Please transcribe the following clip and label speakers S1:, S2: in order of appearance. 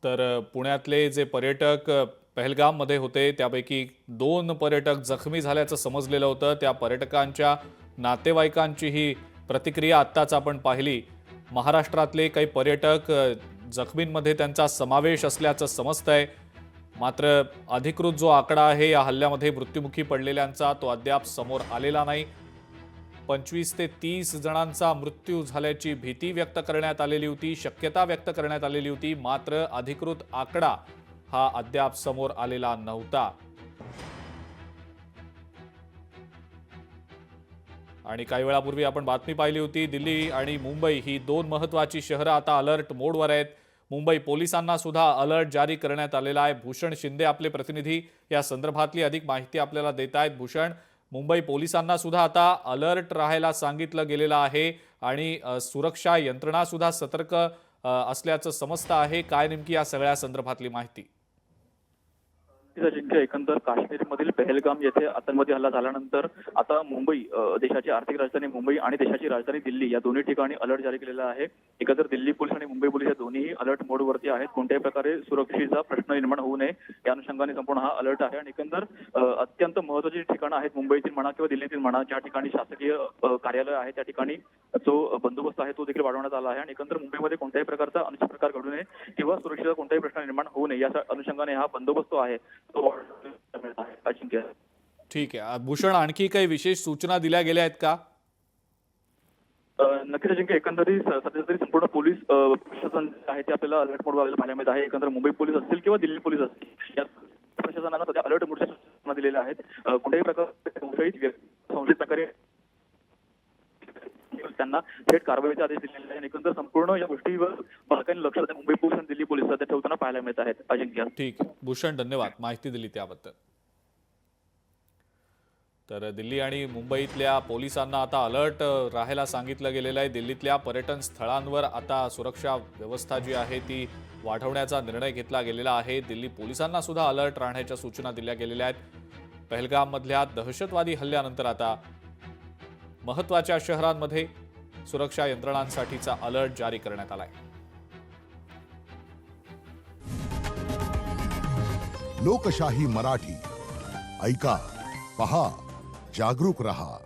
S1: तर पुण्यातले जे पर्यटक पहलगाममध्ये होते त्यापैकी 2 पर्यटक जखमी झाल्याचं समजलेलं होतं। त्या पर्यटकांच्या नातेवाईकांची ही प्रतिक्रिया आत्ताच आपण पाहिली। महाराष्ट्रातले काही पर्यटक जखमींमध्ये त्यांचा समावेश असल्याचं समजतंय। मात्र अधिकृत जो आकडा आहे या हल्ल्यामध्ये मृत्युमुखी पडलेल्यांचा तो अद्याप समोर आलेला नाही। 25 ते 30 जणांचा मृत्यू झाल्याची भीती व्यक्त करण्यात आलेली होती, शक्यता व्यक्त करण्यात आलेली होती, मात्र अधिकृत आकडा हा अद्याप समोर आलेला नव्हता। आणि काही वेळापूर्वी आपण बातमी पाहिली होती, दिल्ली आणि मुंबई ही 2 महत्त्वाची शहरं आता अलर्ट मोडवर आहेत। मुंबई पोलिसांना सुद्धा अलर्ट जारी करण्यात आलेला आहे। भूषण शिंदे आपले प्रतिनिधी या संदर्भातली अधिक माहिती आपल्याला देत आहेत। भूषण, मुंबई पोलिसांना सुद्धा आता अलर्ट राहायला सांगितलं गेलेलं आहे आणि सुरक्षा यंत्रणा सुद्धा सतर्क असल्याचं समजतं आहे। काय नेमकी या सगळ्या संदर्भातली माहिती?
S2: जिंके एकंदर काश्मीरमधील पहलगाम येथे आतंकवादी हल्ला झाल्यानंतर आता मुंबई देशाची आर्थिक राजधानी मुंबई आणि देशाची राजधानी दिल्ली या दोन्ही ठिकाणी अलर्ट जारी केलेला आहे। एकंदर दिल्ली पोलीस आणि मुंबई पोलीस या दोन्ही अलर्ट मोडवरती आहेत। कोणत्याही प्रकारे सुरक्षेचा प्रश्न निर्माण होऊ नये या अनुषंगाने संपूर्ण हा अलर्ट आहे। आणि एकंदर अत्यंत महत्त्वाची ठिकाणं आहेत मुंबईतील म्हणा किंवा दिल्लीतील म्हणा, ज्या ठिकाणी शासकीय कार्यालय आहे त्या ठिकाणी जो बंदोबस्त आहे तो देखील वाढवण्यात आला आहे। आणि एकंदर मुंबईमध्ये कोणत्याही प्रकारचा अनुचित प्रकार घडू नये किंवा सुरक्षेचा कोणताही प्रश्न निर्माण होऊ नये या अनुषंगाने हा बंदोबस्त आहे तो अजिंक्य।
S1: ठीक आहे भूषण, आणखी काही विशेष सूचना दिल्या गेल्या आहेत का?
S2: नक्कीच अजिंक्य, एकंदरीत सध्या तरी संपूर्ण पोलीस प्रशासन आहे ते आपल्याला अलर्ट मोडवर आलेलं पाहायला मिळत आहे। एकंदर मुंबई पोलीस असतील किंवा दिल्ली पोलीस असतील या प्रशासनाला सध्या अलर्ट मोडच्या सूचना दिलेल्या आहेत। कोणत्याही प्रकारे संशयित प्रकारे त्यांना थेट कारवाईचे आदेश दिलेले आहेत। एकंदर संपूर्ण या गोष्टीवर बारकाईने लक्ष मुंबई पोलीस आणि दिल्ली पोलीस सध्या ठेवताना पाहायला मिळत आहेत। अजिंक्य,
S1: ठीक आहे भूषण, धन्यवाद माहिती दिली त्याबद्दल। तर दिल्ली आणि मुंबईतल्या पोलिसांना आता अलर्ट राहायला सांगितलं गेलेलं आहे। दिल्लीतल्या पर्यटन स्थळांवर आता सुरक्षा व्यवस्था जी आहे ती वाढवण्याचा निर्णय घेतला गेलेला आहे। दिल्ली पोलिसांना सुद्धा अलर्ट राहण्याच्या सूचना दिल्या गेलेल्या आहेत। पहलगाममधल्या दहशतवादी हल्ल्यानंतर आता महत्त्वाच्या शहरांमध्ये सुरक्षा यंत्रणांसाठीचा अलर्ट जारी करण्यात आलाय।
S3: लोकशाही मराठी ऐका, पहा, जागरूक रहा।